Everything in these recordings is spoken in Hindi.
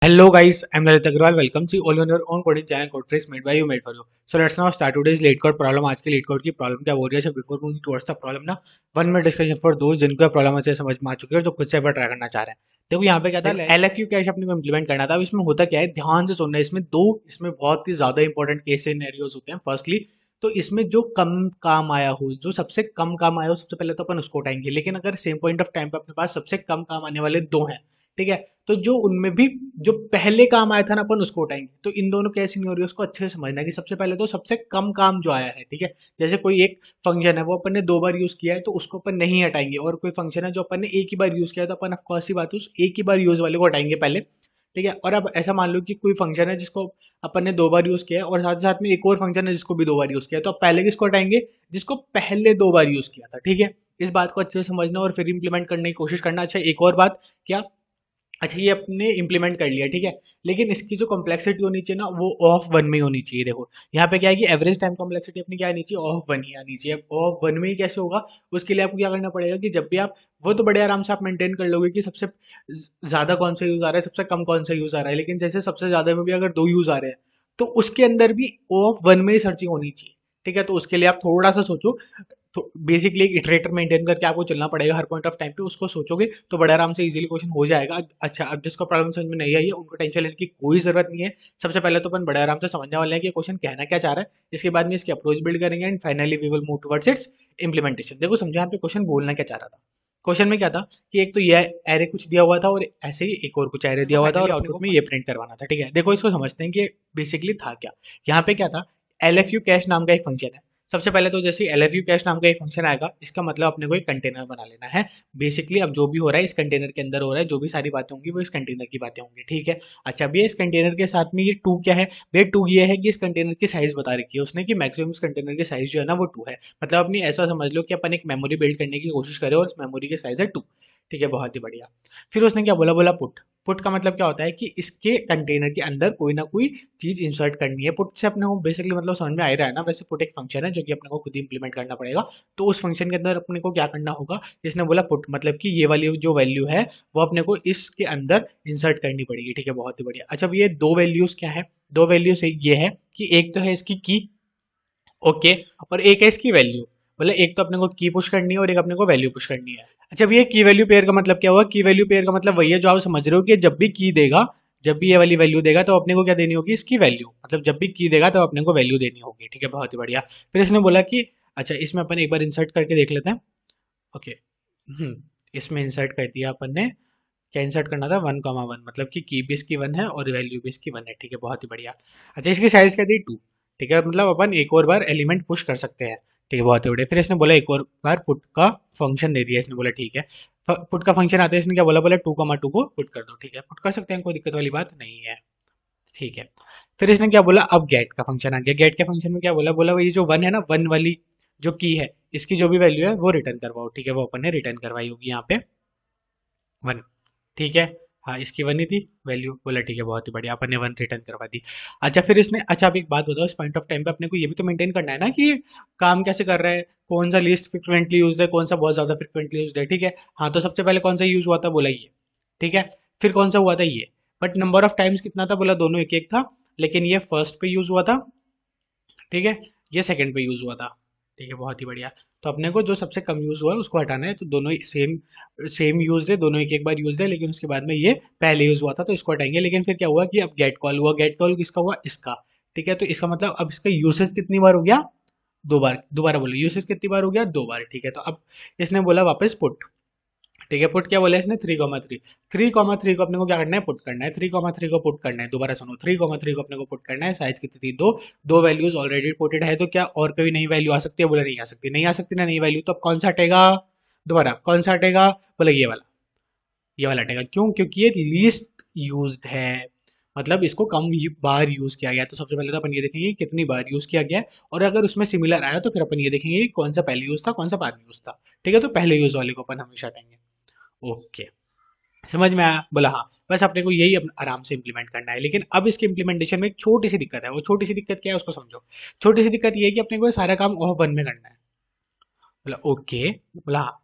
Hello guys, I'm Lalit Agrawal. Welcome to all on your own coding channel Code Trace made by you made for you. So let's now start today's late code problem. आज की late code की problem क्या हो रही है? So before moving towards the problem ना 1 minute discussion for those जिनको प्रॉब्लम अच्छे समझ में आ चुकी है और जो खुद से एक बार ट्राई करना चाह रहे हैं. देखो यहाँ पे क्या था, LFU कैश अपने को इम्प्लीमेंट करना था. अब इसमें होता क्या है, ध्यान से सुनना है. इसमें बहुत ही ज्यादा इंपॉर्टेंट केस सिनेरियोज होते हैं. फर्स्टली तो इसमें जो कम काम आया हो, जो सबसे कम काम आया हो, सबसे पहले तो अपन उसको उठाएंगे. लेकिन अगर सेम पॉइंट ऑफ टाइम पे अपने पास सबसे कम काम आने वाले दो हैं, ठीक है, तो जो उनमें भी जो पहले काम आया था ना, अपन उसको उठाएंगे. तो इन दोनों केस सिनेरियोस को अच्छे से समझना है कि सबसे पहले तो सबसे कम काम जो आया है, ठीक है, जैसे कोई एक फंक्शन है वो अपन ने 2 बार यूज किया है तो उसको अपन नहीं हटाएंगे, और कोई फंक्शन है जो अपन ने एक ही बार यूज किया है तो अपन ऑफकोर्स ही बात है उस एक ही बार यूज वाले को हटाएंगे पहले. ठीक है, और अब ऐसा मान लो कि कोई फंक्शन है जिसको अपन ने 2 बार यूज किया है और साथ साथ में एक और फंक्शन है जिसको भी 2 बार यूज किया है, तो अब पहले किसको हटाएंगे? जिसको पहले 2 बार यूज किया था. ठीक है, इस बात को अच्छे से समझना और फिर इंप्लीमेंट करने की कोशिश करना. अच्छा, एक और बात क्या, अच्छा ये अपने इम्प्लीमेंट कर लिया, ठीक है, लेकिन इसकी जो कॉम्प्लेक्सिटी होनी चाहिए ना वो ऑफ वन में ही होनी चाहिए. देखो यहाँ पे क्या है कि एवरेज टाइम कॉम्प्लेक्सिटी अपनी क्या आनी चाहिए, ऑफ वन ही आनी चाहिए. अब ऑफ वन में ही कैसे होगा, उसके लिए आपको क्या करना पड़ेगा कि जब भी आप, वो तो बड़े आराम से आप मेंटेन कर लोगे कि सबसे ज्यादा कौन सा यूज आ रहा है, सबसे कम कौन सा यूज आ रहा है, लेकिन जैसे सबसे ज्यादा में भी अगर 2 यूज आ रहे हैं तो उसके अंदर भी ऑफ वन में ही सर्चिंग होनी चाहिए. ठीक है, तो उसके लिए आप थोड़ा सा सोचो. तो बेसिकली एक इटरेटर मेंटेन करके आपको चलना पड़ेगा हर पॉइंट ऑफ टाइम पे. उसको सोचोगे तो बड़े आराम से इजीली क्वेश्चन हो जाएगा. अच्छा, अब जिसको प्रॉब्लम समझ में नहीं आई है उनको टेंशन लेने की कोई जरूरत नहीं है. सबसे पहले तो अपन बड़े आराम से समझने वाले हैं कि क्वेश्चन कहना क्या चाह रहा है. इसके बाद में इसकी अप्रोच बिल्ड करेंगे and finally we will move towards its implementation. देखो समझो यहाँ पे क्वेश्चन बोलना क्या चाह रहा था. क्वेश्चन में क्या था कि एक तो ये एरे कुछ दिया हुआ था और ऐसे ही एक और कुछ एरे दिया हुआ था और आउटपुट में ये प्रिंट करवाना था. ठीक है, देखो इसको समझते हैं कि बेसिकली था क्या. यहाँ पे क्या था, LFU कैश नाम का एक फंक्शन है. सबसे पहले तो जैसे LFU कैश नाम का एक फंक्शन आएगा, इसका मतलब अपने को एक कंटेनर बना लेना है. बेसिकली अब जो भी हो रहा है इस कंटेनर के अंदर हो रहा है, जो भी सारी बातें होंगी वो इस कंटेनर की बातें होंगी. ठीक है, अच्छा अब ये इस कंटेनर के साथ में ये टू क्या है, वे टू ये है कि इस कंटेनर की साइज बता रखी है उसने कि मैक्सिमम इस कंटेनर की साइज जो है ना वो 2 है. मतलब अपनी ऐसा समझ लो कि अपन एक मेमोरी बिल्ड करने की कोशिश करें और इस मेमोरी की साइज है 2. ठीक है, बहुत ही बढ़िया. फिर उसने क्या बोला, बोला पुट. पुट का मतलब क्या होता है कि इसके कंटेनर के अंदर कोई ना कोई चीज इंसर्ट करनी है. पुट से अपने को बेसिकली मतलब समझ में आ ही रहा है ना. वैसे पुट एक फंक्शन है जो कि अपने को खुद ही इंप्लीमेंट करना पड़ेगा. तो उस फंक्शन के अंदर अपने को क्या करना होगा, जिसने बोला पुट मतलब कि ये वाली जो वैल्यू है वो अपने को इसके अंदर इंसर्ट करनी पड़ेगी. ठीक है, बहुत ही बढ़िया. अच्छा, अब ये दो वैल्यूज क्या है, दो वैल्यूज ये है कि एक तो है इसकी की, ओके, और एक है इसकी वैल्यू. मतलब एक तो अपने को की पुश करनी है और एक अपने को वैल्यू पुश करनी है. अच्छा, अब ये की वैल्यू पेयर का मतलब क्या हुआ, की वैल्यू पेयर का मतलब वही है जो आप समझ रहे हो कि जब भी की देगा, जब भी ये वाली वैल्यू देगा तो अपने को क्या देनी होगी, इसकी वैल्यू. मतलब जब भी की देगा तो अपने को वैल्यू देनी होगी. ठीक है, बहुत ही बढ़िया. फिर इसने बोला कि अच्छा इसमें अपन एक बार इंसर्ट करके देख लेते हैं. ओके, इसमें इंसर्ट कर दिया अपन ने. क्या इंसर्ट करना था, 1,1, मतलब कि भी इसकी 1 है और वैल्यू भी इसकी 1 है. ठीक है, बहुत ही बढ़िया. अच्छा, इसकी साइज क्या दी, 2. ठीक है, मतलब अपन एक और बार एलिमेंट पुश कर सकते हैं. ठीक है, बहुत ही बढ़िया. फिर इसने बोला एक और बार पुट का फंक्शन दे दिया. इसने बोला ठीक है, पुट का फंक्शन आता है. इसने क्या बोला, बोला 2,2 को पुट कर दो. ठीक है, पुट कर सकते हैं, कोई दिक्कत वाली बात नहीं है. ठीक है, फिर इसने क्या बोला, अब गेट का फंक्शन आ गया. गेट के फंक्शन में क्या बोला, बोला ये जो 1 है ना, 1 वाली जो की है इसकी जो भी वैल्यू है वो रिटर्न करवाओ. ठीक है, वो अपन ने रिटर्न करवाई होगी यहाँ पे 1. ठीक है, हाँ इसकी 1 ही थी वैल्यू. बोला ठीक है, बहुत ही बढ़िया, अपन ने 1 रिटर्न करवा दी. अच्छा, फिर इसने, अच्छा अब एक बात बताओ, इस पॉइंट ऑफ टाइम पे अपने को ये भी तो मेंटेन करना है ना कि काम कैसे कर रहा है, कौन सा लीस्ट फ्रिक्वेंटली यूज है, कौन सा बहुत ज्यादा फ्रिक्वेंटली यूज है. ठीक है, हाँ तो सबसे पहले कौन सा यूज हुआ था, बोला ये. ठीक है, फिर कौन सा हुआ था, ये. बट नंबर ऑफ टाइम्स कितना था, बोला दोनों एक एक था, लेकिन ये फर्स्ट पे यूज हुआ था. ठीक है, ये सेकंड पे यूज हुआ था. ठीक है, बहुत ही बढ़िया. तो अपने को जो सबसे कम यूज हुआ है उसको हटाना है. तो दोनों सेम सेम यूज है, दोनों एक एक बार यूज है, लेकिन उसके बाद में ये पहले यूज हुआ था तो इसको हटाएंगे. लेकिन फिर क्या हुआ कि अब गेट कॉल हुआ. गेट कॉल किसका हुआ, इसका. ठीक है, तो इसका मतलब अब इसका यूसेज कितनी बार हो गया, 2 बार. दोबारा बोलो यूसेज कितनी बार हो गया, 2 बार. ठीक है, तो अब इसने बोला वापस पुट. ठीक है, पुट क्या बोला इसने, 3,3. 3,3 को अपने को क्या करना है, पुट करना है. 3,3 को पुट करना है. दोबारा सुनो, 3,3 को अपने को पुट करना है. साइज कितनी थी, 2. दो वैल्यूज ऑलरेडी पुटेड है, तो क्या और कोई नई वैल्यू आ सकती है, बोला नहीं आ सकती. नहीं आ सकती ना नई वैल्यू, तो अब कौन सा हटेगा, दोबारा कौन सा हटेगा, बोला ये वाला. ये वाला हटेगा. क्यों, क्योंकि ये लीस्ट यूज्ड है. मतलब इसको कम बार यूज किया गया. तो सबसे पहले तो अपन ये देखेंगे कि कितनी बार यूज किया गया है, और अगर उसमें सिमिलर आया तो फिर अपन ये देखेंगे कि कौन सा पहले यूज था, कौन सा बाद में यूज था. ठीक है, तो पहले यूज वाले को अपन हमेशा हटाएंगे. ओके, समझ में आया, बोला हाँ. बस अपने को यही आराम से इंप्लीमेंट करना है. लेकिन अब इसके इंप्लीमेंटेशन में एक छोटी सी दिक्कत है. वो छोटी सी दिक्कत क्या है उसको समझो. छोटी सी दिक्कत ये है कि अपने को ये सारा काम ओह वन में करना है. बोला ओके, बोला हाँ.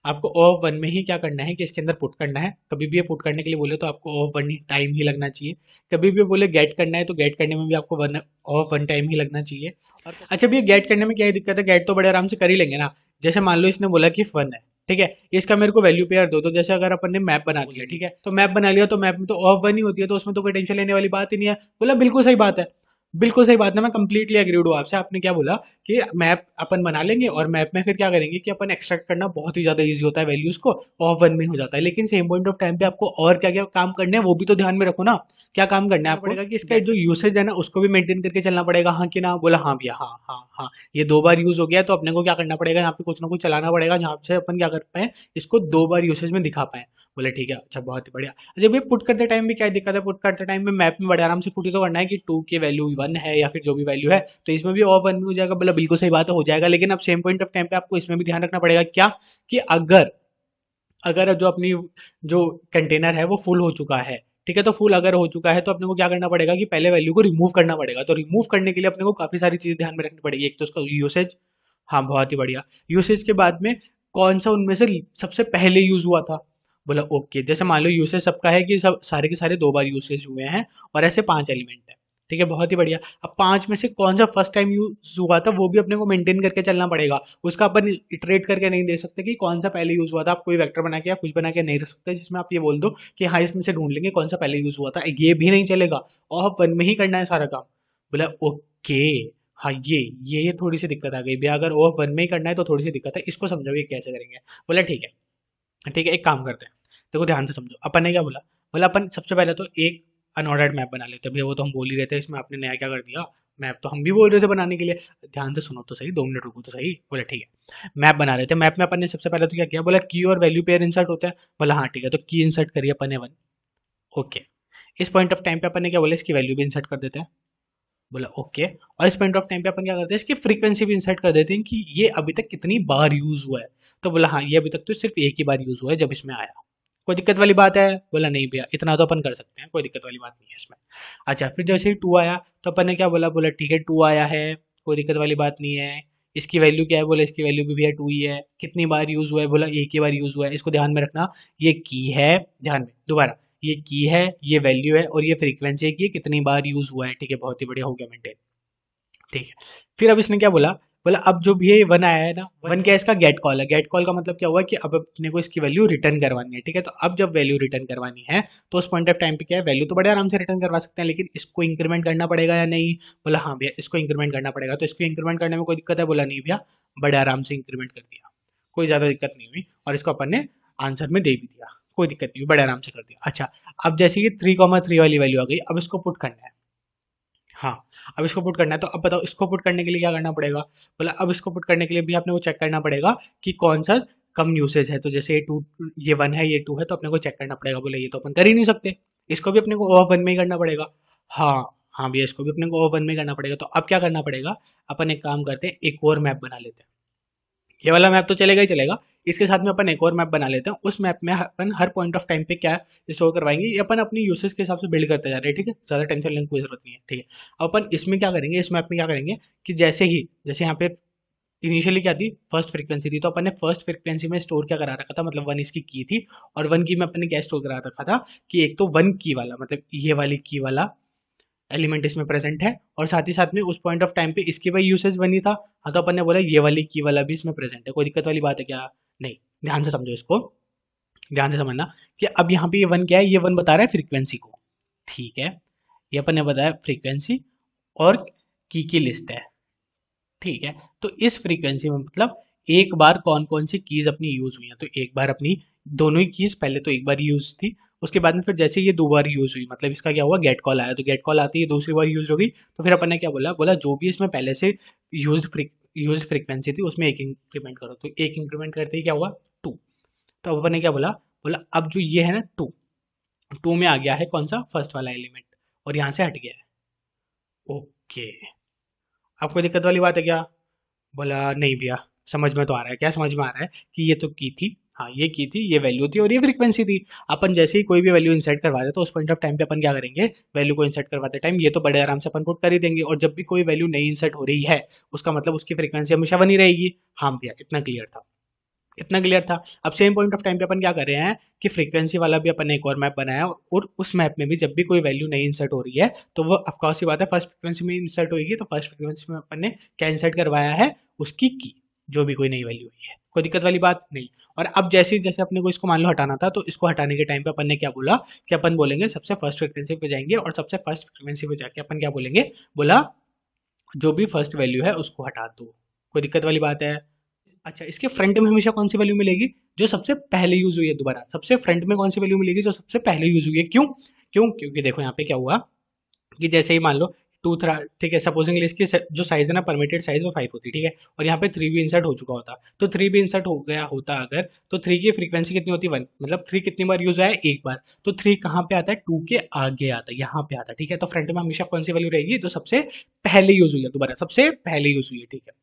आपको ओ ऑफ वन में ही क्या करना है कि इसके अंदर पुट करना है। कभी भी ये पुट करने के लिए बोले तो आपको ओ ऑफ वन टाइम ही लगना चाहिए। कभी भी बोले गेट करना है तो गेट करने में भी आपको one o of one time ही लगना चाहिए। और अच्छा भैया गेट करने में क्या दिक्कत है, गेट तो बड़े आराम से कर ही लेंगे ना। जैसे मान लो इसने बोला कि फन है, ठीक है, इसका मेरे को वैल्यू पेयर दो। तो जैसे अगर अपन ने मैप बना दिया, ठीक है, तो मैप बना लिया तो मैप में तो ऑफ वन ही होती है, तो उसमें तो कोई टेंशन लेने वाली बात ही नहीं है। बोला बिल्कुल सही बात है, बिल्कुल सही बात है, मैं कंप्लीटली एग्रीड हूँ आपसे। आपने क्या बोला कि मैप अपन बना लेंगे और मैप में फिर क्या करेंगे कि अपन एक्सट्रैक्ट करना बहुत ही ज्यादा इजी होता है, वैल्यूज को ऑफ वन में हो जाता है। लेकिन सेम पॉइंट ऑफ टाइम पे आपको और क्या क्या काम करने हैं वो भी तो ध्यान में रखो ना। क्या काम करना है आपको पड़ेगा कि इसका जो यूसेज है ना उसको भी मेंटेन करके चलना पड़ेगा, हाँ कि ना। बोला हाँ भैया, हाँ हाँ हाँ, ये 2 बार यूज हो गया तो अपने को क्या करना पड़ेगा, यहाँ पे कुछ ना कुछ चलाना पड़ेगा जहाँ से अपन क्या कर पाए, इसको 2 बार यूसेज में दिखा पाए। बोले ठीक है, अच्छा बहुत ही बढ़िया। अच्छा भाई पुट करते टाइम भी क्या दिक्कत है, पुट करते टाइम में मैप में बड़े आराम से पुट ही तो करना है कि टू की वैल्यू वन है या फिर जो भी वैल्यू है, तो इसमें भी ऑफ वन में हो जाएगा। बोला बिल्कुल सही बात है, हो जाएगा। लेकिन अब सेम पॉइंट ऑफ टाइम पे आपको इसमें भी ध्यान रखना पड़ेगा क्या, कि अगर अगर जो अपनी जो कंटेनर है वो फुल हो चुका है, ठीक है, तो फुल अगर हो चुका है तो अपने को क्या करना पड़ेगा कि पहले वैल्यू को रिमूव करना पड़ेगा। तो रिमूव करने के लिए अपने को काफी सारी चीजें ध्यान में रखनी पड़ेगी। एक तो उसका यूसेज, हाँ बहुत ही बढ़िया, यूसेज के बाद में कौन सा उनमें से सबसे पहले यूज हुआ था। बोला ओके, जैसे मान लो यूसेज सबका है कि सब सारे के सारे 2 बार यूसेज हुए हैं और ऐसे 5 एलिमेंट है, ठीक है, बहुत ही बढ़िया। अब 5 में से कौन सा फर्स्ट टाइम यूज हुआ था वो भी अपने को मेंटेन करके चलना पड़ेगा। उसका अपन इटरेट करके नहीं दे सकते कि कौन सा पहले यूज हुआ था। आप कोई वेक्टर बना के या कुछ बना के नहीं रख सकते जिसमें आप ये बोल दो कि हाँ इसमें से ढूंढ लेंगे कौन सा पहले यूज हुआ था, ये भी नहीं चलेगा। और वन में ही करना है सारा काम। बोला ओके, हाँ ये थोड़ी सी दिक्कत आ गई भैया, अगर ओ वन में ही करना है तो थोड़ी सी दिक्कत है, इसको समझो ये कैसे करेंगे। बोला ठीक है, ठीक है, एक काम करते हैं, देखो ध्यान से समझो। अपन ने क्या बोला, बोला अपन सबसे पहले तो एक अनऑर्डर्ड मैप बना लेते हैं। भैया वो तो हम बोल ही रहे थे, इसमें आपने नया क्या कर दिया, मैप तो हम भी बोल रहे थे बनाने के लिए। ध्यान से सुनो तो सही, 2 मिनट रुको तो सही। बोला ठीक है, मैप बना रहे थे, मैप में अपन ने सबसे पहले तो क्या किया, बोला की और वैल्यू पेयर इंसर्ट होता है। बोला हाँ ठीक है, तो की इंसर्ट करिए अपन ने वन। ओके, इस पॉइंट ऑफ टाइम पे अपन ने क्या बोला, इसकी वैल्यू भी इंसर्ट कर देते हैं। बोला ओके, और इस पॉइंट ऑफ टाइम पे अपन क्या करते हैं, इसकी फ्रीक्वेंसी भी इंसर्ट कर देते हैं कि ये अभी तक कितनी बार यूज हुआ है। तो बोला हाँ, ये अभी तक तो सिर्फ एक ही बार यूज हुआ है जब इसमें आया। कोई दिक्कत वाली बात है। बोला नहीं भैया, इतना तो अपन कर सकते हैं, कोई दिक्कत वाली बात नहीं है इसमें। अच्छा, फिर जैसे ही टू आया तो अपन ने क्या बोला, बोला ठीक है टू आया है, कोई दिक्कत वाली बात नहीं है। इसकी वैल्यू क्या है, बोला इसकी वैल्यू भी भैया टू ही है। कितनी बार यूज हुआ है, बोला एक ही बार यूज हुआ है। इसको ध्यान में रखना, ये की है, ध्यान में दोबारा, ये की है, ये वैल्यू है और ये फ्रीक्वेंसी है कि ये कितनी बार यूज हुआ है। ठीक है, बहुत ही बढ़िया हो गया मेंटेन। ठीक है, फिर अब इसने क्या बोला, बोला अब जो भी ये वन आया है ना, वन क्या है, इसका गेट कॉल है। गेट कॉल का मतलब क्या हुआ कि अब अपने को इसकी वैल्यू रिटर्न करवानी है। ठीक है, तो अब जब वैल्यू रिटर्न करवानी है तो उस पॉइंट ऑफ टाइम पे क्या है, वैल्यू तो बड़े आराम से रिटर्न करवा सकते हैं, लेकिन इसको इंक्रीमेंट करना पड़ेगा या नहीं। बोला हाँ भैया, इसको इंक्रीमेंट करना पड़ेगा। तो इसको इंक्रीमेंट करने में कोई दिक्कत है, बोला नहीं भैया, बड़े आराम से इंक्रीमेंट कर दिया, कोई ज़्यादा दिक्कत नहीं हुई। और इसको अपन ने आंसर में दे भी दिया, कोई दिक्कत नहीं हुई, बड़े आराम से कर दिया। अच्छा, अब जैसे कि 3,3 वाली वैल्यू आ गई, अब इसको पुट करना है। हाँ, अब इसको पुट करना है, तो अब बताओ इसको पुट करने के लिए क्या करना पड़ेगा। बोला अब इसको पुट करने के लिए भी आपने वो चेक करना पड़ेगा कि कौन सा कम यूसेज है। तो जैसे ये टू, ये वन है, ये टू है, तो अपने को चेक करना पड़ेगा। बोले ये तो अपन कर ही नहीं सकते, इसको भी अपने को ओ वन में ही करना पड़ेगा। हाँ हाँ भैया, इसको भी अपने को ओ वन में ही करना पड़ेगा। तो अब क्या करना पड़ेगा, अपन एक काम करते हैं, एक और मैप बना लेते हैं। ये वाला मैप तो चलेगा ही चलेगा, इसके साथ में अपन एक और मैप बना लेते हैं। उस मैप में अपन हर पॉइंट ऑफ टाइम पे क्या स्टोर करवाएंगे, ये अपन अपनी यूसेज के हिसाब से बिल्ड करते जा रहे हैं। ठीक है, ज़्यादा टेंशन लेने की कोई जरूरत नहीं है। ठीक है, अब अपन इसमें क्या करेंगे, इस मैप में क्या करेंगे कि जैसे यहाँ पे इनिशियली क्या थी, फर्स्ट फ्रीक्वेंसी थी, तो अपन ने फर्स्ट फ्रीक्वेंसी में स्टोर क्या करा रखा था, मतलब वन इसकी की थी। और वन की में अपन ने क्या स्टोर करा रखा था कि एक तो वन की वाला, मतलब ये वाली की वाला एलिमेंट इसमें प्रेजेंट है, और साथ ही साथ में उस पॉइंट ऑफ टाइम पे इसकी वही यूसेज बनी था। हाँ, तो अपन ने बोला ये वाली की वाला भी इसमें प्रेजेंट है, कोई दिक्कत वाली बात है क्या, नहीं। ध्यान से समझो इसको, ध्यान से समझना कि अब यहाँ पे ये वन क्या है, ये वन बता रहा है फ्रीक्वेंसी को। ठीक है, ये अपन ने बताया फ्रीक्वेंसी और की लिस्ट है। ठीक है, तो इस फ्रीक्वेंसी में मतलब एक बार कौन कौन सी कीज अपनी यूज हुई हैं, तो एक बार अपनी दोनों ही कीज पहले तो एक बार यूज थी, उसके बाद में फिर जैसे ये 2 बार यूज हुई, मतलब इसका क्या हुआ, गेट कॉल आया, तो गेट कॉल आती है दूसरी बार यूज हो गई। तो फिर अपन ने क्या बोला, बोला जो भी इसमें पहले से यूज फ्रीक्वेंसी थी उसमें एक इंक्रीमेंट करो। तो एक इंक्रीमेंट करते ही क्या हुआ, टू। तो अब अपन ने क्या बोला, बोला अब जो ये है ना टू, टू में आ गया है कौन सा, फर्स्ट वाला एलिमेंट, और यहाँ से हट गया है। ओके, अब कोई दिक्कत वाली बात है क्या। बोला नहीं भैया, समझ में तो आ रहा है। क्या समझ में आ रहा है कि ये तो की थी, हाँ ये की थी, ये वैल्यू थी और ये फ्रीक्वेंसी थी। अपन जैसे ही कोई भी वैल्यू इंसर्ट करवा दे तो उस पॉइंट ऑफ टाइम पे अपन क्या करेंगे, वैल्यू को इंसर्ट करवाते टाइम ये तो बड़े आराम से अपन पुट कर ही देंगे। और जब भी कोई वैल्यू नई इंसर्ट हो रही है उसका मतलब उसकी फ्रीक्वेंसी हमेशा बनी रहेगी। हाँ भैया, इतना क्लियर था। इतना क्लियर था। अब सेम पॉइंट ऑफ टाइम पे अपन क्या कर रहे हैं कि फ्रीक्वेंसी वाला भी अपन ने एक और मैप बनाया, और उस मैप में भी जब भी कोई वैल्यू नई इंसर्ट हो रही है तो वो ऑफकोर्स सी बात है फर्स्ट फ्रीक्वेंसी में इंसर्ट होगी, तो फर्स्ट फ्रीक्वेंसी में अपन ने क्या इंसर्ट करवाया है, उसकी की, जो भी कोई नई वैल्यू हुई है, कोई दिक्कत वाली बात नहीं। और अब जैसे जैसे अपने को इसको मान लो हटाना था, तो इसको हटाने के टाइम पे अपन ने क्या बोला कि अपन बोलेंगे सबसे फर्स्ट फ्रीक्वेंसी पे जाएंगे, और सबसे फर्स्ट फ्रीक्वेंसी पे जाके अपन क्या बोलेंगे, बोला जो भी फर्स्ट वैल्यू है उसको हटा दो। कोई दिक्कत वाली बात है? अच्छा, इसके फ्रंट में हमेशा कौन सी वैल्यू मिलेगी, जो सबसे पहले यूज हुई है। दोबारा सबसे फ्रंट में कौन सी वैल्यू मिलेगी, जो सबसे पहले यूज हुई है। क्यों? क्योंकि देखो यहाँ पे क्या हुआ कि जैसे ही मान लो टू थ्रा, ठीक है, सपोजिंगली इसकी जो साइज है ना, परमिटेड साइज वो 5 होती, ठीक है, और यहाँ पे 3 भी इंसर्ट हो चुका होता, तो 3 भी इंसर्ट हो गया होता अगर, तो 3 की फ्रीक्वेंसी कितनी होती, 1, मतलब 3 कितनी बार यूज है, एक बार, तो 3 कहाँ पे आता है, 2 के आगे आता है, यहाँ पे आता है, ठीक है। तो फ्रंट में हमेशा कौन सी वैल्यू रहेगी, जो सबसे पहले यूज हुई है, दोबारा सबसे पहले यूज हुई है, ठीक है।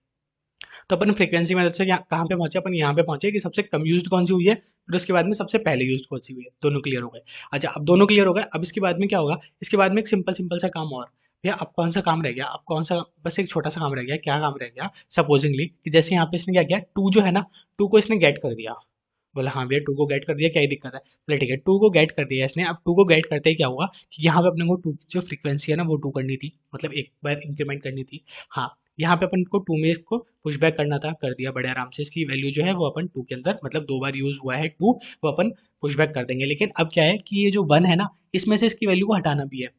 तो अपन फ्रीक्वेंसी मेथड से कहाँ पे पहुंचे, अपन यहाँ पे पहुंचे कि सबसे कम यूज्ड कौन सी हुई है, फिर उसके बाद में सबसे पहले यूज्ड कौन सी हुई है। दोनों क्लियर हो गए। अच्छा, अब दोनों क्लियर हो गए, अब इसके बाद में क्या होगा, इसके बाद में एक सिंपल सिंपल सा काम और, भैया अब कौन सा काम रह गया, अब कौन सा, बस एक छोटा सा काम रह गया। क्या काम रह गया, सपोजिंगली कि जैसे यहाँ पे इसने क्या किया, टू जो है ना, टू को इसने गेट कर दिया। बोला हाँ भैया, टू को गेट कर दिया, क्या ही दिक्कत है। बोले ठीक है, टू को गेट कर दिया इसने। अब टू को गेट करते ही क्या हुआ कि यहाँ पे अपने को टू की जो फ्रीक्वेंसी है ना वो टू करनी थी, मतलब एक बार इंक्रीमेंट करनी थी। हाँ, यहाँ पे अपन को टू में इसको पुश बैक करना था, कर दिया बड़े आराम से। इसकी वैल्यू जो है वो अपन टू के अंदर, मतलब 2 बार यूज हुआ है टू, वो अपन पुश बैक कर देंगे। लेकिन अब क्या है कि ये जो वन है ना, इसमें से इसकी वैल्यू को हटाना भी है।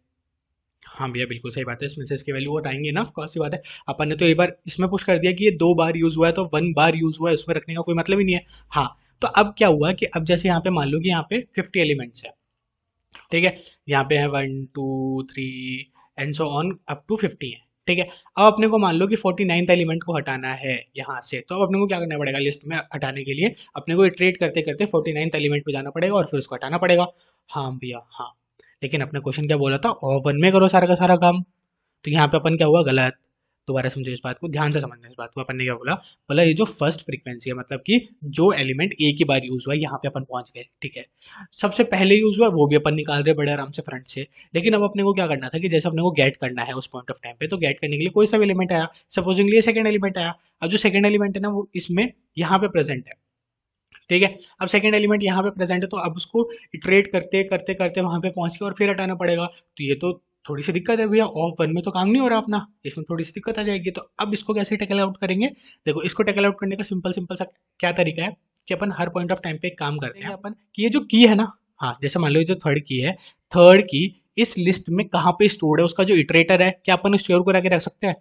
हाँ भैया, बिल्कुल सही बात है, इसमें से इसकी वैल्यू वो हटाएंगे ना, कौन सी बात है। अपन ने तो एक बार इसमें पुश कर दिया कि ये 2 बार यूज हुआ है, तो 1 बार यूज हुआ है, उसमें रखने का कोई मतलब ही नहीं है। हाँ, तो अब क्या हुआ कि अब जैसे यहाँ पे मान लो कि यहाँ पे 50 एलिमेंट्स है, ठीक है, यहाँ पे है 1 2 3 and so on up to 50 है, ठीक है। अब अपने को मान लो कि 49th एलिमेंट को हटाना है यहाँ से, तो अब अपने को क्या करना पड़ेगा, लिस्ट में हटाने के लिए अपने को इटरेट करते करते 49th एलिमेंट पे जाना पड़ेगा और फिर उसको हटाना पड़ेगा। हाँ भैया हाँ, लेकिन अपने क्वेश्चन क्या बोला था, और वन में करो सारा का सारा काम। तो यहाँ पे अपन क्या हुआ, गलत। दोबारा समझो इस बात को, ध्यान से समझना इस बात को। अपन ने क्या बोला, बोला ये जो फर्स्ट फ्रीक्वेंसी है, मतलब कि जो एलिमेंट एक ही बार यूज हुआ है, यहाँ पे अपन पहुंच गए, ठीक है। सबसे पहले यूज हुआ वो भी अपन निकाल रहे बड़े आराम से फ्रंट से। लेकिन अब अपने को क्या करना था कि जैसे अपने को गेट करना है उस पॉइंट ऑफ टाइम पे, तो गेट करने के लिए कोई सा भी एलिमेंट आया, सपोजिंगली सेकंड एलिमेंट आया। अब जो सेकंड एलिमेंट है ना वो इसमें यहाँ पे प्रेजेंट है, ठीक है। अब सेकंड एलिमेंट यहाँ पे प्रेजेंट है, तो अब उसको इटरेट करते करते करते वहां पे पहुंच के और फिर हटाना पड़ेगा। तो ये तो थोड़ी सी दिक्कत है भैया, ऑफ वन में तो काम नहीं हो रहा अपना, इसमें थोड़ी सी दिक्कत आ जाएगी। तो अब इसको कैसे टैकल आउट करेंगे, देखो इसको टैकल आउट करने का सिंपल सिंपल सा क्या तरीका है कि अपन हर पॉइंट ऑफ टाइम पे एक काम करते हैं अपन कि ये जो की है ना, हाँ जैसे मान लो ये जो थर्ड की है, थर्ड की इस लिस्ट में कहाँ पे स्टोर्ड है, उसका जो इटरेटर है, क्या अपन स्टोर को रख सकते हैं।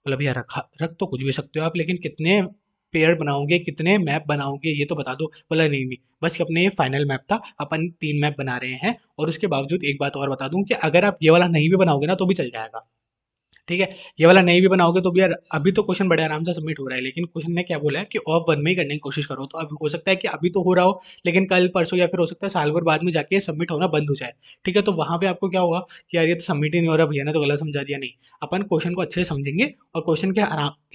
मतलब भैया रख तो कुछ भी सकते हो आप, लेकिन कितने पेयर बनाओगे, कितने मैप बनाओगे, ये तो बता दो। बोला नहीं नहीं, बस अपने ये फाइनल मैप था, अपन 3 मैप बना रहे हैं। और उसके बावजूद एक बात और बता दूं कि अगर आप ये वाला नहीं भी बनाओगे ना तो भी चल जाएगा, ठीक है। ये वाला नहीं भी बनाओगे तो भी यार, अभी तो क्वेश्चन बड़े आराम से सबमिट हो रहा है, लेकिन क्वेश्चन ने क्या बोला है कि ऑफ वन में ही करने की कोशिश करो। तो अभी हो सकता है कि अभी तो हो रहा हो, लेकिन कल परसों या फिर हो सकता है साल भर बाद में जाके सबमिट होना बंद हो जाए, ठीक है। तो वहां पे आपको क्या होगा कि यार ये तो सबमिट ही नहीं हो रहा, भैया ने तो गलत समझा दिया। नहीं, अपन क्वेश्चन को अच्छे से समझेंगे और क्वेश्चन के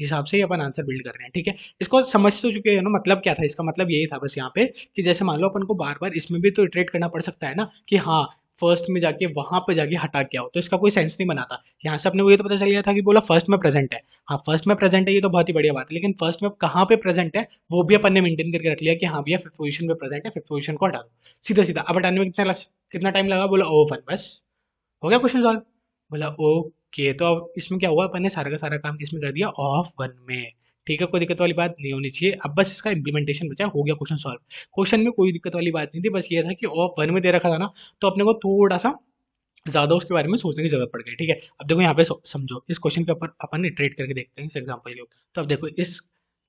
हिसाब से ही अपन आंसर बिल्ड कर रहे हैं, ठीक है। इसको समझ तो चुके हैं ना, मतलब क्या था इसका, मतलब यही था बस यहाँ पे कि जैसे मान लो अपन को बार बार इसमें भी तो इटरेट करना पड़ सकता है ना कि हाँ फर्स्ट में जाके वहां पे जाके हटा के आओ, तो इसका कोई सेंस नहीं बनाता। यहाँ से अपने को ये तो पता चल गया था कि बोला फर्स्ट में प्रेजेंट है, हाँ फर्स्ट में प्रेजेंट है, ये तो बहुत ही बढ़िया बात है। लेकिन फर्स्ट में कहाँ पे प्रेजेंट है वो भी अपन ने मेंटेन करके रख लिया कि हाँ भैया फिफ्थ पोजीशन पे प्रेजेंट है, फिफ्थ पोजीशन को हटा दो, सीधा सीधा। अब हटाने में कितना टाइम लगा, बोला ओ वन, बस हो गया क्वेश्चन सॉल्व। बोला ओके, तो अब इसमें क्या हुआ, अपन ने सारा का सारा काम किसमें कर दिया, ऑफ वन में, ठीक है। कोई दिक्कत वाली बात नहीं होनी चाहिए। अब बस इसका इम्प्लीमेंटेशन बचा, हो गया क्वेश्चन सॉल्व। क्वेश्चन में कोई दिक्कत वाली बात नहीं थी, बस ये था कि ऑफ वन में दे रखा था ना, तो अपने को थोड़ा सा ज़्यादा उसके बारे में सोचने की ज़रूरत पड़ गई, ठीक है। अब देखो यहाँ पे समझो, इस क्वेश्चन के ऊपर अपन इटरेट करके देखते हैं इस एग्जांपल के ऊपर। तो अब देखो इस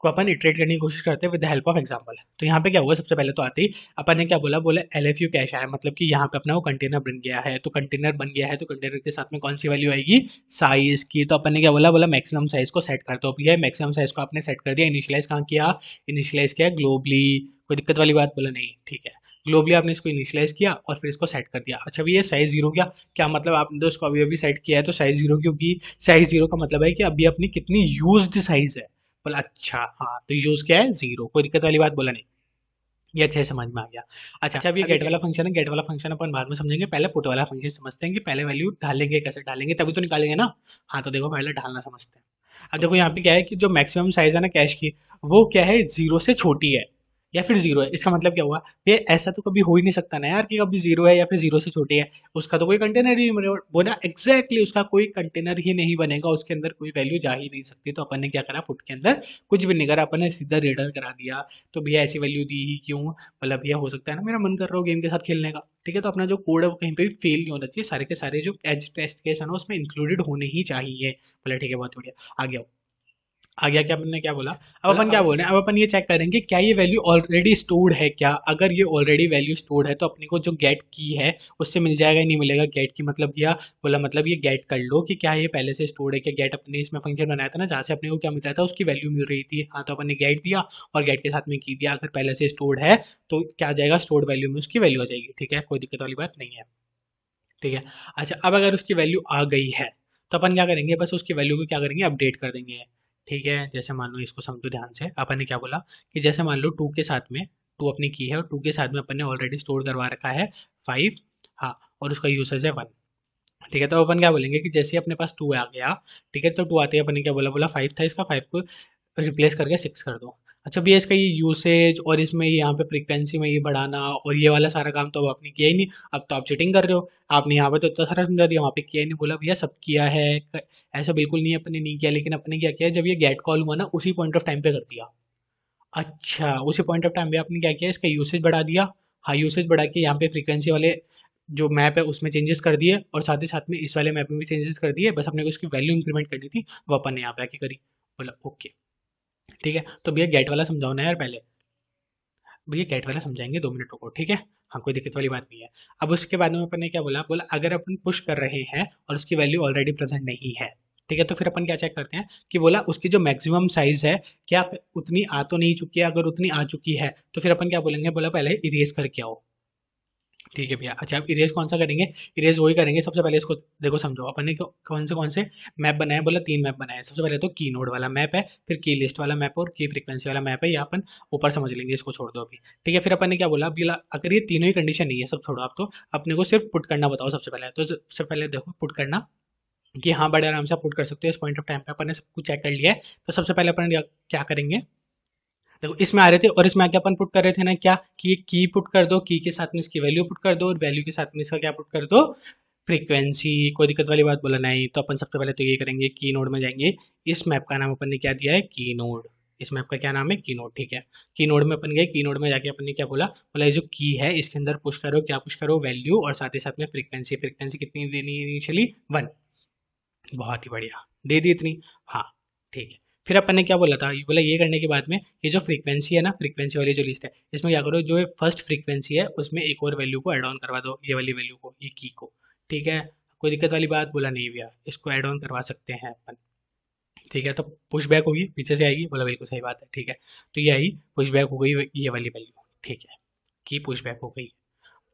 को अपन इटरेट करने की कोशिश करते हैं with the help of example. तो यहाँ पे क्या हुआ, सबसे पहले तो आते ही अपन ने क्या बोला, बोले LFU कैश आया, मतलब कि यहाँ पे अपना वो कंटेनर बन गया है। तो कंटेनर बन गया है तो कंटेनर के साथ में कौन सी वैल्यू आएगी, साइज की। तो अपन ने क्या बोला, बोला मैक्सिमम साइज को सेट कर दो। भैया मैक्सिमम साइज को आपने सेट कर दिया, इनिशियलाइज कहाँ किया, इनिशियलाइज किया ग्लोबली। कोई दिक्कत वाली बात, बोला नहीं, ठीक है। ग्लोबली आपने इसको इनिशियलाइज किया और फिर इसको सेट कर दिया। अच्छा भैया साइज जीरो क्या, क्या मतलब आपने तो इसको अभी अभी सेट किया है, तो साइज जीरो क्यों की, साइज जीरो का मतलब है कि अभी अपनी कितनी यूज्ड साइज है। बोला अच्छा हाँ, तो यूज क्या है, जीरो। कोई दिक्कत वाली बात, बोला नहीं, ये अच्छे से समझ में आ गया। अच्छा, अब ये गेट वाला फंक्शन है, गेट वाला फंक्शन अपन बाद में समझेंगे, पहले पुट वाला फंक्शन समझते हैं कि पहले वैल्यू डालेंगे, कैसे डालेंगे, तभी तो निकालेंगे ना। हाँ तो देखो पहले डालना समझते हैं। अब देखो यहाँ पे क्या है कि जो मैक्सिमम साइज है ना कैश की, वो क्या है, जीरो से छोटी है, या फिर जीरो है। इसका मतलब क्या हुआ, ये ऐसा तो कभी हो ही नहीं सकता ना यार कि कभी जीरो है या फिर जीरो से छोटी है, उसका तो कोई कंटेनर ही नहीं बनेगा। बोला एग्जैक्टली, उसका कोई कंटेनर ही नहीं बनेगा, उसके अंदर कोई वैल्यू जा ही नहीं सकती। तो अपन ने क्या करा, पुट के अंदर कुछ भी नहीं करा, अपन ने सीधा रिटर्न करा दिया। तो भैया ऐसी वैल्यू दी ही क्यों, मतलब भैया हो सकता है ना मेरा मन कर रहा हो गेम के साथ खेलने का, ठीक है। तो अपना जो कोड है वो कहीं पे भी फेल नहीं होना चाहिए, सारे के सारे जो एज टेस्ट केस है ना उसमें इंक्लूडेड होने ही चाहिए। बोला ठीक है, बहुत बढ़िया, आ गया। आ गया क्या, अपन ने क्या बोला, अब अपन क्या बोल रहे हैं, अब अपन ये चेक करेंगे क्या ये वैल्यू ऑलरेडी स्टोर्ड है क्या। अगर ये ऑलरेडी वैल्यू स्टोर्ड है तो अपने को जो गेट की है उससे मिल जाएगा, नहीं मिलेगा। गेट की मतलब क्या बोला, मतलब ये गेट कर लो कि क्या ये पहले से स्टोर्ड है क्या। गेट अपने इसमें फंक्शन बनाया था ना, जहाँ से अपने को क्या मिल रहा था, उसकी वैल्यू मिल रही थी। हाँ, तो अपन ने गेट दिया और गेट के साथ में की दिया। अगर पहले से स्टोर्ड है तो क्या आ जाएगा, स्टोर्ड वैल्यू में उसकी वैल्यू आ जाएगी, ठीक है, कोई दिक्कत वाली बात नहीं है, ठीक है। अच्छा, अब अगर उसकी वैल्यू आ गई है तो अपन क्या करेंगे, बस उसकी वैल्यू को क्या करेंगे, अपडेट कर देंगे, ठीक है। जैसे मान लो, इसको समझो ध्यान से, अपन ने क्या बोला कि जैसे मान लो टू के साथ में, टू अपनी की है और टू के साथ में अपन ने ऑलरेडी स्टोर करवा रखा है फाइव, हाँ, और उसका यूसेज है वन, ठीक है। तो अपन क्या बोलेंगे कि जैसे ही अपने पास टू आ गया, ठीक है, तो टू आते ही अपन ने क्या बोला, बोला फाइव था, इसका फाइव को रिप्लेस करके सिक्स कर दो। अच्छा भैया, इसका ये यूसेज और इसमें यहाँ पे फ्रीक्वेंसी में ये बढ़ाना और ये वाला सारा काम तो अब आपने किया ही नहीं, अब तो आप चीटिंग कर रहे हो। आपने यहाँ पे तो इतना सारा समझा दिया, वहाँ पे किया ही नहीं। बोला भैया सब किया है, ऐसा बिल्कुल नहीं है अपने नहीं किया, लेकिन अपने क्या किया, जब ये गेट कॉल हुआ ना उसी पॉइंट ऑफ टाइम पे कर दिया। अच्छा, उसी पॉइंट ऑफ टाइम पे आपने क्या किया, इसका यूसेज बढ़ा दिया। हाँ, यूसेज बढ़ा के यहाँ पे फ्रीक्वेंसी वाले जो मैप है उसमें चेंजेस कर दिए और साथ ही साथ में इस वाले मैप में भी चेंजेस कर दिए। बस अपने को इसकी वैल्यू इंक्रीमेंट करनी थी, वो अपन ने यहाँ पे आके करी। बोला ओके, ठीक है। तो भैया गेट वाला समझाओ ना यार पहले। भैया गेट वाला समझाएंगे, 2 मिनट रुको, ठीक है। हाँ, कोई दिक्कत वाली बात नहीं है। अब उसके बाद में अपन ने क्या बोला, बोला अगर अपन पुश कर रहे हैं और उसकी वैल्यू ऑलरेडी प्रेजेंट नहीं है, ठीक है, तो फिर अपन क्या चेक करते हैं कि बोला उसकी जो मैक्सिमम साइज है क्या उतनी आ तो नहीं चुकी है। अगर उतनी आ चुकी है तो फिर अपन क्या बोलेंगे, बोला पहले इरेज करके आओ, ठीक है भैया। अच्छा, अब इरेज कौन सा करेंगे, इरेज वही करेंगे। सबसे पहले इसको देखो, समझो अपन ने कौन से मैप बनाए, बोला 3 मैप बनाए। सबसे पहले तो की नोड वाला मैप है, फिर की लिस्ट वाला मैप और की फ्रीक्वेंसी वाला मैप है, ये अपन ऊपर समझ लेंगे, इसको छोड़ दो अभी, ठीक है। फिर अपन ने क्या बोला, बोला अगर ये तीनों ही कंडीशन नहीं है, सब छोड़ो आप, तो अपने को सिर्फ पुट करना बताओ सबसे पहले। तो सबसे पहले देखो पुट करना, कि हाँ बड़े आराम से आप पुट कर सकते हो। इस पॉइंट ऑफ टाइम पे अपन ने सब कुछ चेक कर लिया है। तो सबसे पहले अपन क्या करेंगे, देखो इसमें आ रहे थे और इसमें आके अपन पुट कर रहे थे ना क्या, कि की पुट कर दो, की के साथ में इसकी वैल्यू पुट कर दो और वैल्यू के साथ में इसका क्या पुट कर दो, फ्रीक्वेंसी। कोई दिक्कत वाली बात बोला नहीं। तो अपन सबसे पहले तो ये करेंगे, की नोड में जाएंगे। इस मैप का नाम अपन ने क्या दिया है, की नोड। इस मैप का क्या नाम है, की नोड, ठीक है। की नोड में अपन गए, की नोड में जाके अपन ने क्या बोला, बोला ये जो की है इसके अंदर पुश करो, क्या पुश करो, वैल्यू और साथ ही साथ में फ्रीक्वेंसी। फ्रीक्वेंसी कितनी देनी है इनिशियली, वन। बहुत ही बढ़िया, दे दी इतनी, हाँ, ठीक है। फिर अपन ने क्या बोला था, ये बोला ये करने के बाद में ये जो फ्रीक्वेंसी है ना, फ्रीक्वेंसी वाली जो लिस्ट है, इसमें क्या करो, जो फर्स्ट फ्रीक्वेंसी है उसमें एक और वैल्यू को ऐड ऑन करवा दो, ये वाली वैल्यू को, ये की को, ठीक है। कोई दिक्कत वाली बात बोला नहीं भैया, इसको ऐड ऑन करवा सकते हैं अपन, ठीक है। तो पुश बैक होगी, पीछे से आएगी, बोला बिल्कुल सही बात है, ठीक है। तो ये आई, पुश बैक हो गई ये वाली वैल्यू, ठीक है, की पुश बैक हो गई।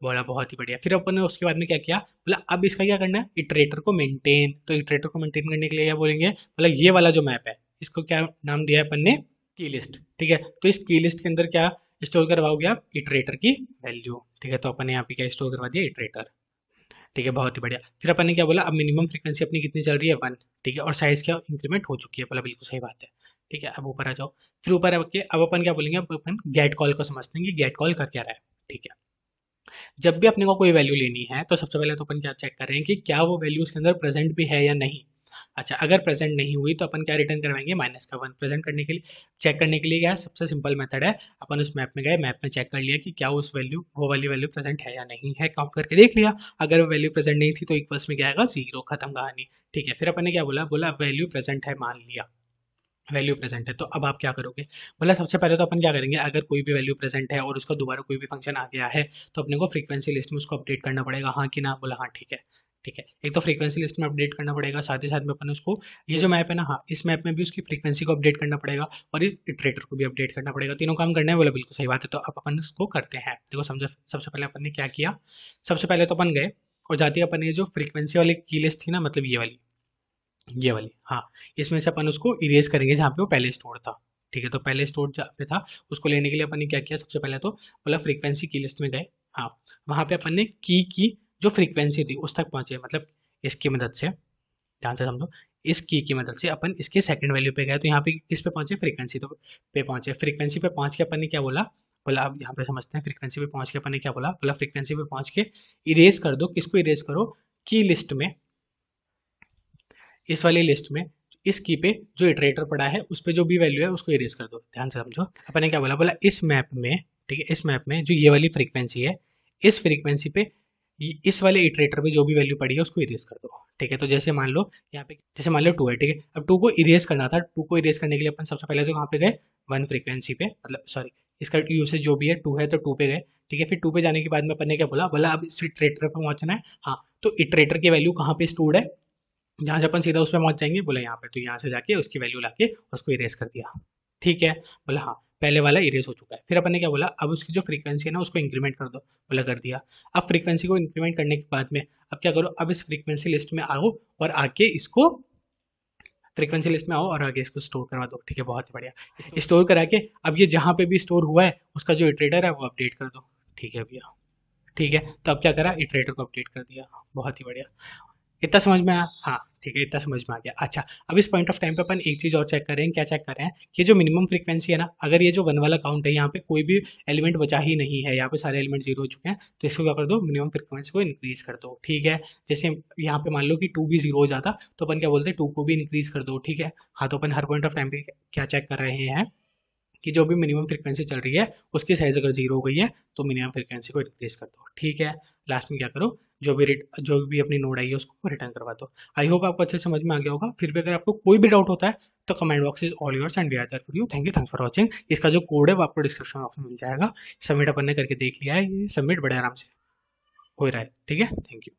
बोला बहुत ही बढ़िया। फिर अपन ने उसके बाद में क्या किया, बोला अब इसका क्या करना है, इटरेटर को मेंटेन। तो इटरेटर को मेंटेन करने के लिए क्या बोलेंगे, बोला ये वाला जो मैप है इसको क्या नाम दिया है अपन ने, की लिस्ट, ठीक है। तो इस की लिस्ट के अंदर क्या स्टोर करवाओगे आप, इटरेटर की वैल्यू, ठीक है। तो अपन ने यहाँ पे क्या स्टोर करवा दिया, इटरेटर, ठीक है, बहुत ही बढ़िया। फिर अपन ने क्या बोला, अब मिनिमम फ्रीक्वेंसी अपनी कितनी चल रही है, वन, ठीक है, और साइज क्या इंक्रीमेंट हो चुकी है, बोला बिल्कुल सही बात है, ठीक है। अब ऊपर आ जाओ। फिर ऊपर आके अब अपन क्या बोलेंगे, अब अपन गेट कॉल को समझते हैं कि गेट कॉल कर क्या रहा है, ठीक है। जब भी अपने को कोई वैल्यू लेनी है तो सबसे पहले तो अपन क्या चेक कर रहे हैं कि क्या वो वैल्यू उसके अंदर प्रेजेंट भी है या नहीं। अच्छा, अगर प्रेजेंट नहीं हुई तो अपन क्या रिटर्न करवाएंगे, माइनस का वन। प्रेजेंट करने के लिए, चेक करने के लिए क्या है, सबसे सिंपल मेथड है, अपन उस मैप में गए, मैप में चेक कर लिया कि क्या उस वैल्यू, वो वाली वैल्यू प्रेजेंट है या नहीं है, काउंट करके देख लिया। अगर वो वैल्यू प्रेजेंट नहीं थी तो इक्वल्स में क्या आएगा, जीरो, खत्म कहानी, ठीक है। फिर अपन ने क्या बोला, बोला वैल्यू प्रेजेंट है, मान लिया वैल्यू प्रेजेंट है, तो अब आप क्या करोगे, बोला सबसे पहले तो अपन क्या करेंगे, अगर कोई भी वैल्यू प्रेजेंट है और उसका दोबारा कोई भी फंक्शन आ गया है तो अपने को फ्रीक्वेंसी लिस्ट में उसको अपडेट करना पड़ेगा, हाँ कि ना, बोला हाँ, ठीक है, ठीक है। एक तो फ्रीक्वेंसी लिस्ट में अपडेट करना पड़ेगा, साथ ही साथ में अपन उसको, ये जो मैप है ना, हाँ, इस मैप में भी उसकी फ्रीक्वेंसी को अपडेट करना पड़ेगा और इस इटरेटर को भी अपडेट करना पड़ेगा। तीनों काम करना है, बोला बिल्कुल सही बात है। तो अब अपन इसको करते हैं, देखो समझो। सबसे पहले अपन ने क्या किया, सबसे पहले तो अपन गए और जाती अपन ये जो फ्रीक्वेंसी वाली की लिस्ट थी ना, मतलब ये वाली, हाँ, इसमें से अपन उसको इरेज करेंगे जहाँ पे वो पहले स्टोर था, ठीक है। तो पहले स्टोर जहाँ पे था उसको लेने के लिए अपन ने क्या किया, सबसे पहले तो बोला फ्रीक्वेंसी की लिस्ट में गए, हाँ, वहाँ पे अपन ने की जो फ्रीक्वेंसी थी उस तक पहुंचे, मतलब इसकी मदद से, ध्यान से समझो, इस की मदद से अपन इसके सेकंड वैल्यू पे गए, तो यहाँ पे किस पे पहुंचे, फ्रीक्वेंसी तो पे पहुंचे। फ्रीक्वेंसी पे पहुंच के अपन ने क्या बोला, बोला अब यहाँ पे समझते हैं फ्रीक्वेंसी पे पहुंच के अपन ने क्या बोला, बोला फ्रीक्वेंसी पे पहुंच के इरेज कर दो, किसको इरेज करो, की लिस्ट में, इस वाली लिस्ट में इस की पे जो इटरेटर पड़ा है उस पे जो भी वैल्यू है उसको इरेज कर दो। ध्यान से समझो, अपन ने क्या बोला, बोला इस मैप में, ठीक है, इस मैप में जो ये वाली फ्रीक्वेंसी है, इस फ्रीक्वेंसी पे इस वाले इटरेटर पे जो भी वैल्यू पड़ी है उसको इरेज कर दो। ठीक है, तो जैसे मान लो यहाँ पे, जैसे मान लो 2 है, ठीक है, अब 2 को इरेज करना था, 2 को इरेज करने के लिए अपन सबसे पहले तो कहाँ पे गए, 1 फ्रीक्वेंसी पे, मतलब सॉरी इसका यूसेज जो भी है 2 है तो 2 पे गए। ठीक है, फिर 2 पे जाने के बाद में अपन ने क्या बोला, बोला अब इस इटरेटर पे पहुंचना है। हाँ, तो इटरेटर की वैल्यू कहाँ पे स्टोर्ड है, जहाँ से अपन सीधा उस पे पहुंच जाएंगे, बोला यहाँ पे, तो यहाँ से जाके उसकी वैल्यू लाके उसको इरेज कर दिया। ठीक है, बोला हाँ पहले वाला इरेज हो चुका है। फिर अपन ने क्या बोला, अब उसकी जो फ्रीक्वेंसी है ना उसको इंक्रीमेंट कर दो, बोला कर दिया। अब फ्रीक्वेंसी को इंक्रीमेंट करने के बाद में अब क्या करो, अब इस फ्रीक्वेंसी लिस्ट में आओ और आके इसको फ्रीक्वेंसी लिस्ट में आओ और आगे इसको स्टोर करवा दो। ठीक है, बहुत बढ़िया, स्टोर करा के अब ये जहाँ पे भी स्टोर हुआ है उसका जो इटरेटर है वो अपडेट कर दो। ठीक है भैया, ठीक है, तो अब क्या करा, इटरेटर को अपडेट कर दिया। बहुत ही बढ़िया, इतना समझ में आया, हाँ ठीक है, इतना समझ में आ गया। अच्छा, अब इस पॉइंट ऑफ टाइम पे अपन एक चीज़ और चेक कर रहे हैं, क्या चेक कर रहे हैं कि जो मिनिमम फ्रीक्वेंसी है ना, अगर ये जो 1 वाला काउंट है यहाँ पे कोई भी एलिमेंट बचा ही नहीं है, यहाँ पे सारे एलिमेंट 0 हो चुके हैं, तो इसको क्या कर दो, मिनिमम फ्रीक्वेंसी को इंक्रीज कर दो। ठीक है, जैसे यहाँ पे मान लो कि 2 भी 0 हो जाता तो अपन क्या बोलते हैं, 2 को भी इंक्रीज कर दो। ठीक है, हाँ, तो अपन हर पॉइंट ऑफ टाइम पे क्या चेक कर रहे हैं कि जो भी मिनिमम फ्रीक्वेंसी चल रही है उसकी साइज अगर 0 हो गई है तो मिनिमम फ्रीक्वेंसी को इंक्रीज कर दो। ठीक है, लास्ट में क्या करो, जो भी अपनी नोड आई है उसको रिटर्न करवा दो। आई होप आपको अच्छे से समझ में आ गया होगा। फिर भी अगर आपको कोई भी डाउट होता है तो comment box is all yours and we are there for you. Thank you, thanks for watching. इसका जो कोड है वो आपको डिस्क्रिप्शन बॉक्स में मिल जाएगा। सबमिट अपन ने करके देख लिया है, ये सबमिट बड़े आराम से हो रहा है। ठीक है, थैंक यू।